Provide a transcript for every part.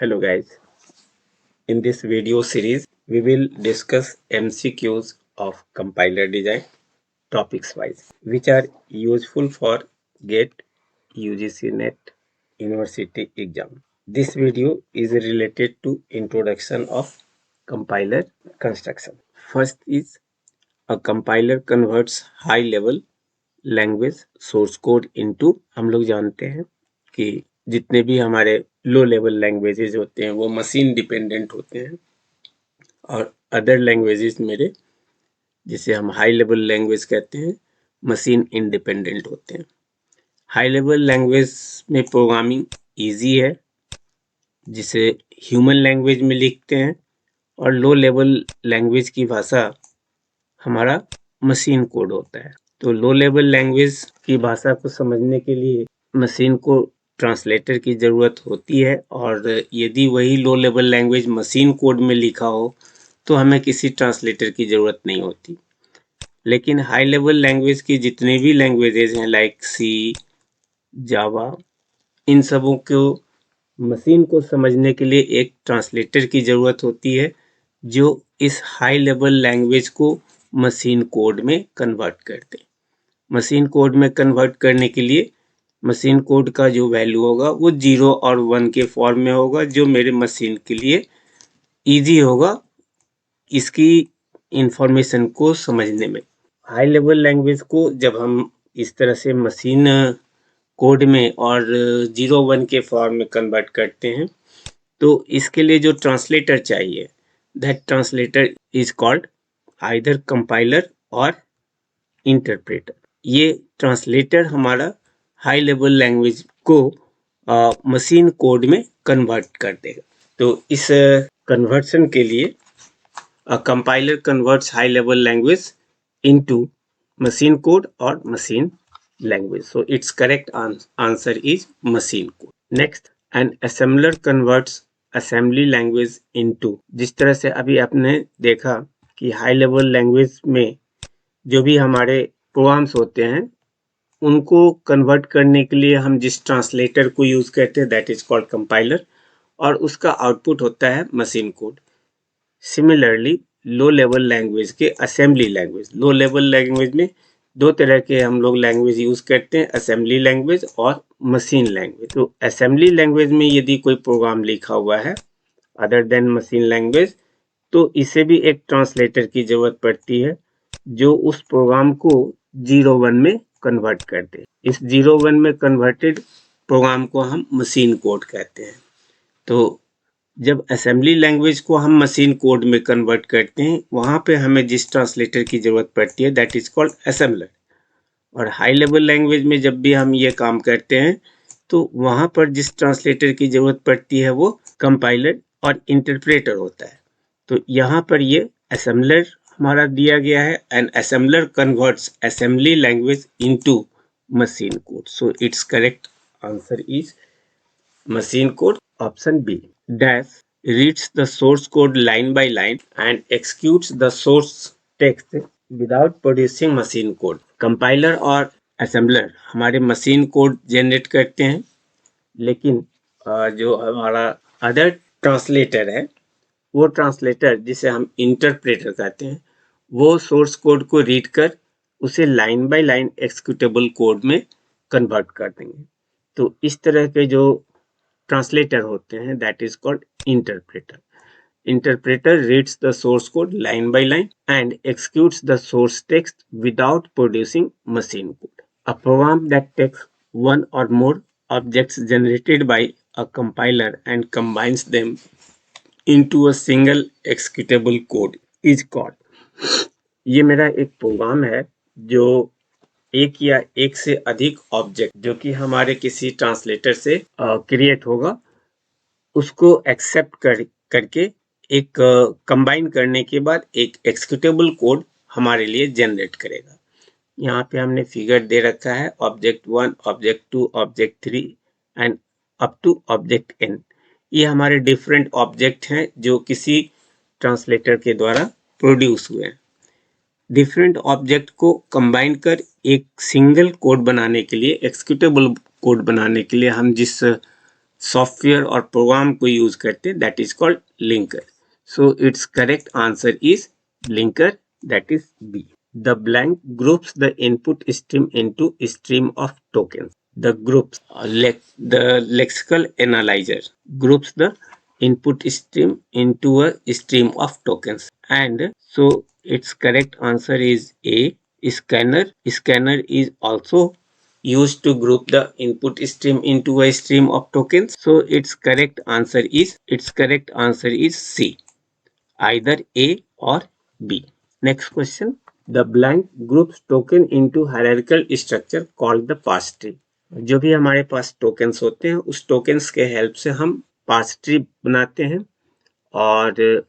Hello guys, in this video series we will discuss MCQs of compiler design topics wise which are useful for GATE, UGC NET, university exam. This video is related to introduction of compiler construction. First is a compiler converts high level language source code into हम लोग जानते हैं कि जितने भी हमारे low level languages होते हैं वो मशीन डिपेंडेंट होते हैं और अदर लैंग्वेजेस मेरे जिसे हम हाई लेवल लैंग्वेज कहते हैं मशीन इंडिपेंडेंट होते हैं। हाई लेवल लैंग्वेज में प्रोग्रामिंग इजी है जिसे ह्यूमन लैंग्वेज में लिखते हैं और लो लेवल लैंग्वेज की भाषा हमारा मशीन कोड होता है। तो लो लेवल लैंग्वेज की भाषा को समझने के लिए मशीन को ट्रांसलेटर की ज़रूरत होती है और यदि वही लो लेवल लैंग्वेज मशीन कोड में लिखा हो तो हमें किसी ट्रांसलेटर की ज़रूरत नहीं होती। लेकिन हाई लेवल लैंग्वेज की जितने भी लैंग्वेजेस हैं लाइक सी, जावा, इन सबों को मशीन को समझने के लिए एक ट्रांसलेटर की ज़रूरत होती है जो इस हाई लेवल लैंग्वेज को मशीन कोड में कन्वर्ट करते हैं। मशीन कोड में कन्वर्ट करने के लिए मशीन कोड का जो वैल्यू होगा वो 0 और 1 के फॉर्म में होगा जो मेरे मशीन के लिए इजी होगा इसकी इंफॉर्मेशन को समझने में। हाई लेवल लैंग्वेज को जब हम इस तरह से मशीन कोड में और 0-1 के फॉर्म में कन्वर्ट करते हैं तो इसके लिए जो ट्रांसलेटर चाहिए that translator is called either compiler or interpreter. ये ट्रांसलेटर हमारा हाई लेवल लैंग्वेज को मशीन कोड में कन्वर्ट कर देगा। तो इस कन्वर्शन के लिए compiler converts high level language into machine code और machine language. So it's correct answer is machine code. Next, an assembler converts assembly language into. जिस तरह से अभी आपने देखा कि हाई लेवल लैंग्वेज में जो भी हमारे प्रोग्राम्स होते हैं उनको कन्वर्ट करने के लिए हम जिस ट्रांसलेटर को यूज करते हैं दैट इज कॉल्ड कंपाइलर और उसका आउटपुट होता है machine code. Similarly low level language के assembly language, low level language में दो तरह के हम लोग लैंग्वेज यूज करते हैं, असेंबली लैंग्वेज और मशीन लैंग्वेज। तो असेंबली लैंग्वेज में यदि कोई प्रोग्राम लिखा हुआ है अदर देन मशीन लैंग्वेज तो इसे भी एक ट्रांसलेटर की जरूरत पड़ती है जो उस प्रोग्राम को 0-1 में कन्वर्ट कर दे। इस 0-1 में कन्वर्टेड प्रोग्राम को हम मशीन कोड कहते हैं। तो जब असेंबली लैंग्वेज को हम मशीन कोड में कन्वर्ट करते हैं वहां पे हमें जिस ट्रांसलेटर की जरूरत पड़ती है दैट इज कॉल्ड असेंबलर। और हाई लेवल लैंग्वेज में जब भी हम ये काम करते हैं तो वहां पर जिस ट्रांसलेटर की जरूरत पड़ती है वो कंपाइलर और इंटरप्रेटर होता है। तो यहाँ पर ये असेंबलर हमारा दिया गया है and assembler converts assembly language into machine code. So it's correct answer is machine code option B. Dash reads the source code line by line and executes the source text without producing machine code। Compiler और assembler हमारे machine code generate करते हैं लेकिन जो हमारा other translator है वो translator जिसे हम इंटरप्रेटर कहते हैं वो सोर्स कोड को रीड कर उसे line by line executable code में कन्वर्ट कर देंगे। तो इस तरह के जो ट्रांसलेटर होते हैं that is called interpreter. Interpreter reads the source code line by line and executes the source text without producing machine code। A program that takes one or more objects generated by a compiler and combines them into a single executable code is called। ये मेरा एक programme है जो एक या एक से अधिक ऑब्जेक्ट जो कि हमारे किसी ट्रांसलेटर से क्रिएट होगा उसको एक्सेप्ट करके एक कंबाइन करने के बाद एक एक्सिक्यूटेबल कोड हमारे लिए जनरेट करेगा। यहाँ पे हमने फिगर दे रखा है object 1, object 2, object 3 and up to object n। ये हमारे डिफरेंट ऑब्जेक्ट हैं जो किसी ट्रांसलेटर के द्वारा प्रोड्यूस हुए हैं। डिफरेंट ऑब्जेक्ट को कंबाइन कर एक सिंगल कोड बनाने के लिए, एक्सिक्यूटेबल कोड बनाने के लिए हम जिस सॉफ्टवेयर और प्रोग्राम को यूज करते हैं, that is called linker. So it's correct answer is linker, that is B. The blank groups the input stream into a stream of tokens. The groups, the lexical analyzer groups the input stream into a stream of tokens. And so its correct answer is A, scanner. Scanner is also used to group the input stream into a stream of tokens. So its correct answer is C, either A or B. Next question. The blank groups token into hierarchical structure called the parse tree. जो भी हमारे पास tokens होते हैं उस tokens के help से हम parse tree बनाते हैं, और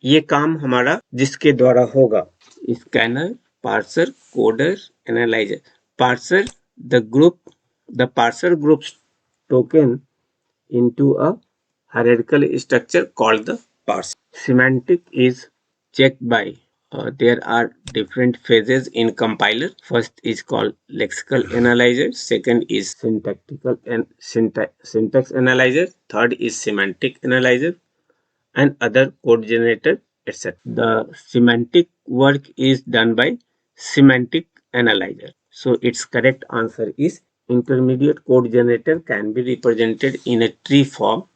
ये काम हमारा जिसके द्वारा होगा, scanner, parser, coder, analyser. Parser, the parser groups token into a hierarchical structure called the parser. Semantic is checked by there are different phases in compiler. First is called lexical analyzer, second is syntactical and syntax analyzer, third is semantic analyzer, and other code generator, etc. The semantic work is done by semantic analyzer. So its correct answer is intermediate code generator can be represented in a tree form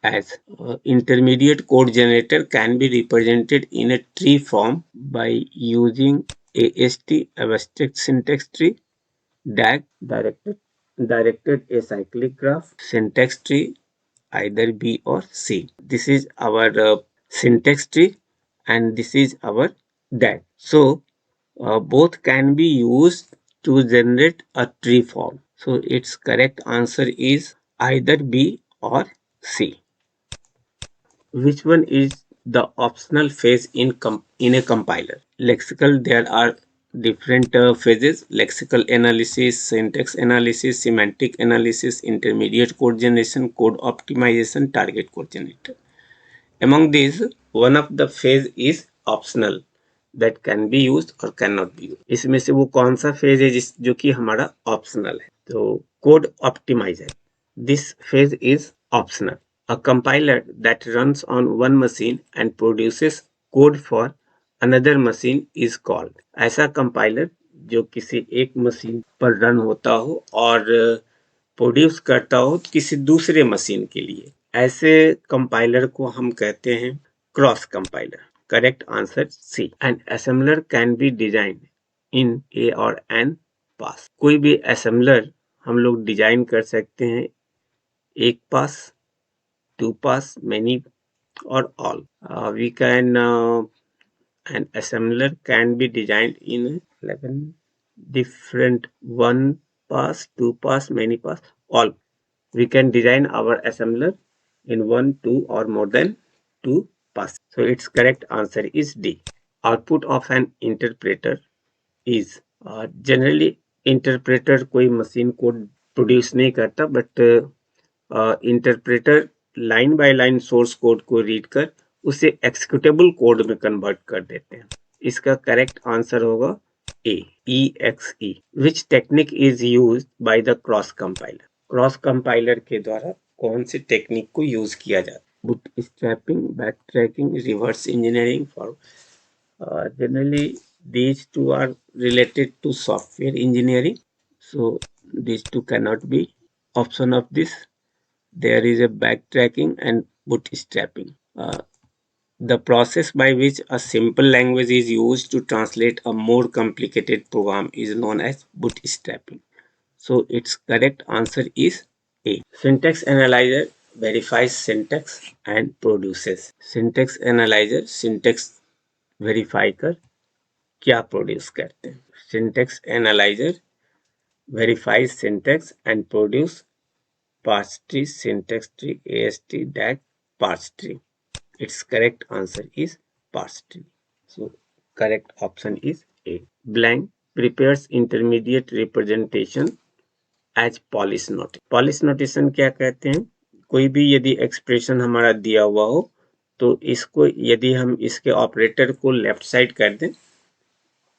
as intermediate code generator can be represented in a tree form by using AST, abstract syntax tree, DAG, directed acyclic graph, syntax tree, either B or C. This is our syntax tree and this is our DAG. So both can be used to generate a tree form. So its correct answer is either B or C. Which one is the optional phase in a compiler? Lexical, there are different phases: lexical analysis, syntax analysis, semantic analysis, intermediate code generation, code optimization, target code generator. Among these, one of the phase is optional that can be used or cannot be used. इसमें से वो कौन सा phase है जो कि हमारा optional है? तो code optimizer, this phase is optional. A compiler that runs on one machine and produces code for another machine is called. ऐसा कंपाइलर जो किसी एक मशीन पर रन होता हो और प्रोड्यूस करता हो किसी दूसरे मशीन के लिए, ऐसे कंपाइलर को हम कहते हैं cross compiler. Correct answer C. An assembler can be design in A or N पास. कोई भी असेंबलर हम लोग डिजाइन कर सकते हैं एक पास, two pass, many, or all. We can an assembler can be designed in 11 different one pass, two pass, many pass, all. We can design our assembler in one, two, or more than two pass. So its correct answer is D. Output of an interpreter is generally interpreter कोई machine code produce नहीं करता, but interpreter line by line source code को read कर उसे executable code में convert कर देते हैं. इसका करेक्ट आंसर होगा ए, EXE. Which technique is used by the cross compiler? Cross compiler के द्वारा कौन सी टेक्निक को यूज किया जाता है? Boot strapping, back tracking, reverse engineering. For generally these two are related to software engineering, so these two cannot be option of this. There is a backtracking and bootstrapping. The process by which a simple language is used to translate a more complicated program is known as bootstrapping. So its correct answer is A. Syntax analyzer verifies syntax and produces. Syntax analyzer syntax verify कर क्या produce करते हैं? Syntax analyzer verifies syntax and produce parse tree, syntax tree, AST, DAG, parse tree. Its correct answer is parse tree. So correct option is A. Blank prepares intermediate representation as polish notation. Polish notation क्या कहते हैं? कोई भी यदि expression हमारा दिया हुआ हो तो इसको यदि हम इसके ऑपरेटर को लेफ्ट साइड कर दें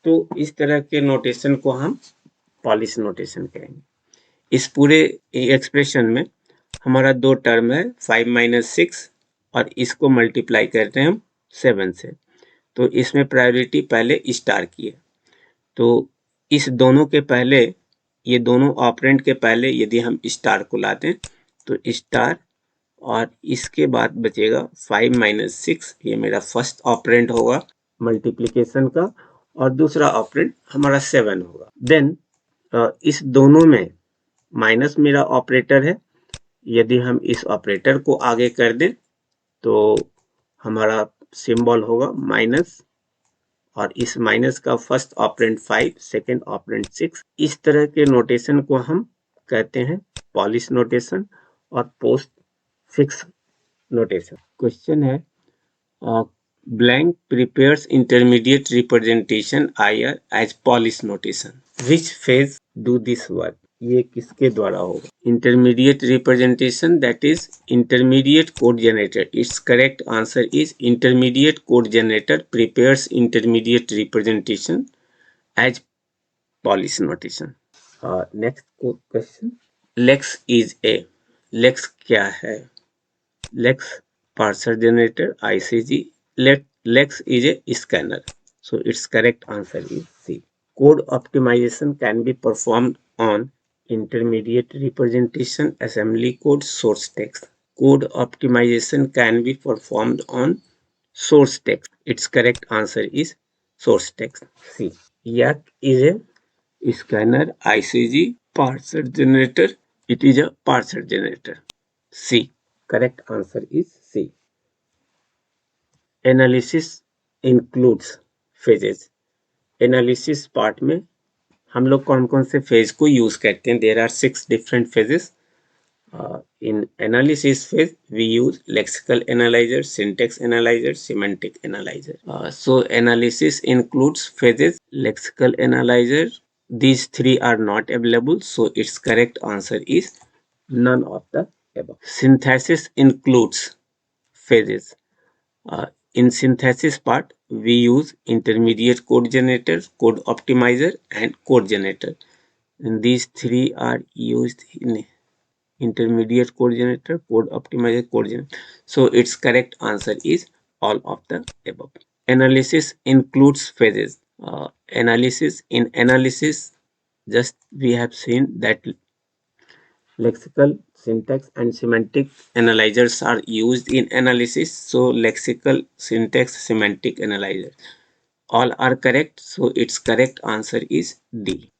तो इस तरह के नोटेशन को हम पॉलिश नोटेशन कहेंगे. इस पूरे एक्सप्रेशन में हमारा दो टर्म है 5 माइनस 6 और इसको मल्टीप्लाई करते हैं हम 7 से, तो इसमें प्रायोरिटी पहले स्टार की है। तो इस दोनों के पहले, ये दोनों ऑपरेंड के पहले यदि हम स्टार को लाते हैं तो स्टार, और इसके बाद बचेगा 5 माइनस 6, ये मेरा फर्स्ट ऑपरेंड होगा मल्टीप्लिकेशन का, और दूसरा ऑपरेंड हमारा 7 होगा। देन इस दोनों में माइनस मेरा ऑपरेटर है, यदि हम इस ऑपरेटर को आगे कर दें तो हमारा सिंबल होगा माइनस, और इस माइनस का फर्स्ट ऑपरेंड 5, सेकेंड ऑपरेंड 6। इस तरह के नोटेशन को हम कहते हैं पॉलिश नोटेशन और पोस्ट फिक्स नोटेशन। क्वेश्चन है blank prepares intermediate representation IR as Polish notation. Which phase do this work? ये किसके द्वारा होगा? Intermediate representation, that is intermediate code generator. Its correct answer is intermediate code generator prepares intermediate representation as Polish notation. Next question. Lex is a. Lex क्या है? Lex parser generator, ICG. Lex is a scanner. So its correct answer is C. Code optimization can be performed on intermediate representation, assembly code, source text. Code optimization can be performed on source text. Its correct answer is source text. C. Yak is a scanner, ICG, parser generator. It is a parser generator. C. Correct answer is C. Analysis includes phases. Analysis part में हम लोग कौन कौन से phase को use करते हैं? There are 6 different phases. In analysis phase, we use lexical analyzer, syntax analyzer, semantic analyzer. So analysis includes phases, lexical analyzer. These three are not available, so its correct answer is none of the above. Synthesis includes phases. In synthesis part, we use intermediate code generator, code optimizer, and code generator. And these three are used in intermediate code generator, code optimizer, code generator. So its correct answer is all of the above. Analysis includes phases. In analysis, just we have seen that lexical, syntax, and semantic analyzers are used in analysis. So lexical, syntax, semantic analyzer, all are correct. So its correct answer is D.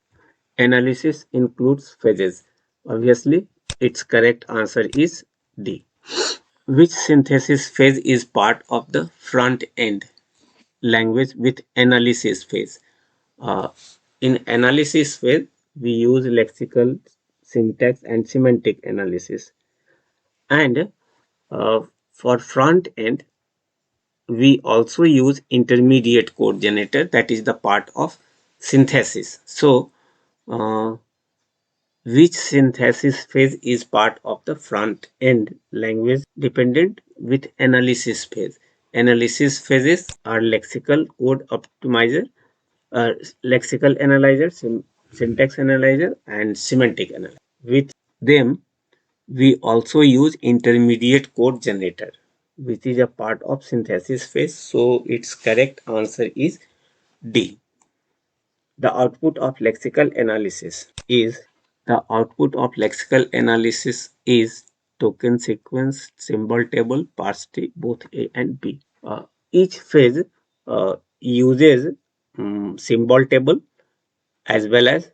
Analysis includes phases. Obviously, its correct answer is D. Which synthesis phase is part of the front end language with analysis phase? Uh, in analysis phase, we use lexical, syntax, and semantic analysis. And for front end, we also use intermediate code generator, that is the part of synthesis. So, which synthesis phase is part of the front end language dependent with analysis phase? Analysis phases are lexical code optimizer, lexical analyzer, syntax analyzer, and semantic analyzer. With them, we also use intermediate code generator, which is a part of synthesis phase. So its correct answer is D. The output of lexical analysis is token sequence, symbol table, parse tree, both A and B. Each phase uses symbol table as well as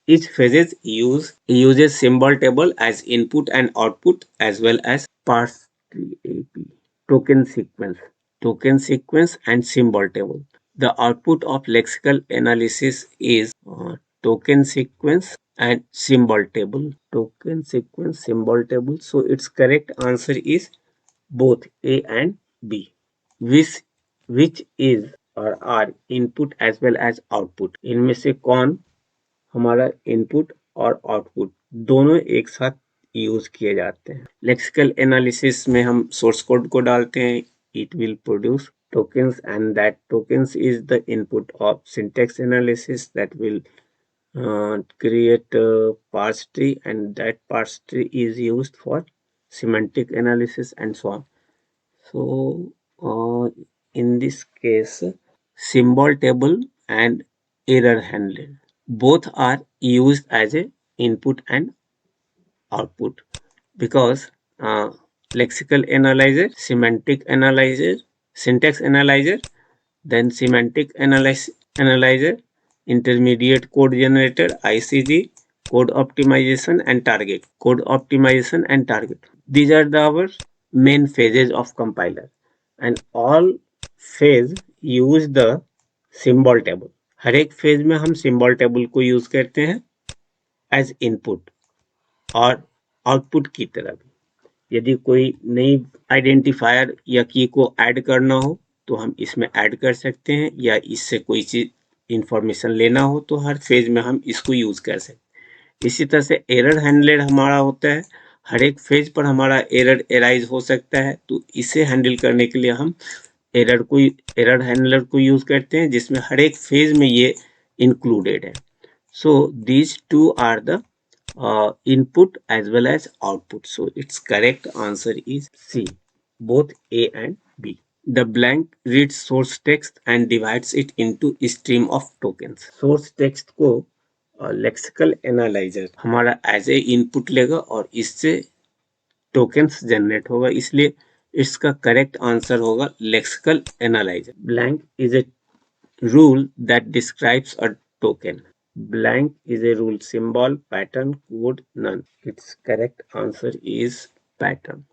each phases uses symbol table as input and output as well as parse tree AP, token sequence and symbol table. The output of lexical analysis is token sequence and symbol table. Token sequence, symbol table. So its correct answer is both A and B. Which is or are input as well as output. इनमें से कौन हमारा input और output दोनों एक साथ use किए जाते हैं? लेक्सिकल एनालिसिस में हम सोर्स कोड को डालते हैं, it will produce tokens, and that tokens is the input of syntax analysis that will create a parse tree, and that parse tree is used for semantic analysis, and so on. So in this case, symbol table and error handler both are used as a input and output, because lexical analyzer, semantic analyzer, syntax analyzer, then semantic analyzer, intermediate code generator, ICG, code optimization and target. Code optimization and target. These are our main phases of compiler, and all phase use the symbol table. हर एक phase में हम symbol table को use करते हैं as input और output की तरह भी। यदि कोई नई आइडेंटिफायर या की को ऐड करना हो तो हम इसमें ऐड कर सकते हैं, या इससे कोई चीज इंफॉर्मेशन लेना हो तो हर फेज में हम इसको यूज कर सकते हैं। इसी तरह से एरर हैंडलर हमारा होता है, हर एक फेज पर हमारा एरर एराइज हो सकता है, तो इसे हैंडल करने के लिए हम एरर हैंडलर को यूज करते हैं, जिसमें हर एक फेज में ये इंक्लूडेड है। So these two are the input as well as output. So its correct answer is C, both A and B. The blank reads source text and divides it into a stream of tokens. Source text को lexical analyzer हमारा as a input लेगा और इससे tokens generate होगा, इसलिए इसका correct answer होगा lexical analyzer. Blank is a rule that describes a token. Blank is a rule, symbol, pattern, code, none. Its correct answer is pattern.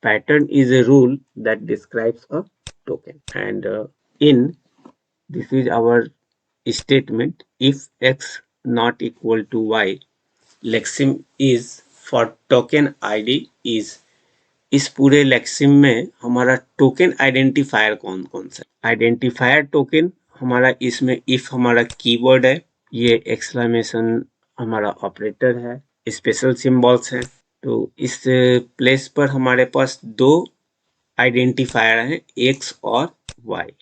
Pattern is a rule that describes a token. And in this is our statement: if x not equal to y, lexeme is for token id is। इस पूरे लेक्सिम में हमारा token identifier कौन कौन सा? Identifier token हमारा इसमें if हमारा कीवर्ड है, ये एक्सक्लेमेशन हमारा ऑपरेटर है, स्पेशल सिंबल्स हैं। तो इस प्लेस पर हमारे पास दो आइडेंटिफायर हैं, एक्स और Y.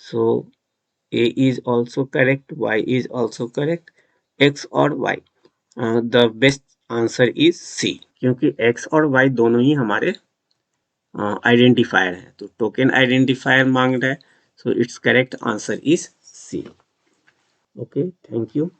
So A is also correct, Y is also correct, X और Y. The best answer is C, क्योंकि एक्स और वाई दोनों ही हमारे आइडेंटिफायर है, तो टोकन आइडेंटिफायर मांग रहा है, so it's correct answer is C. Okay, thank you.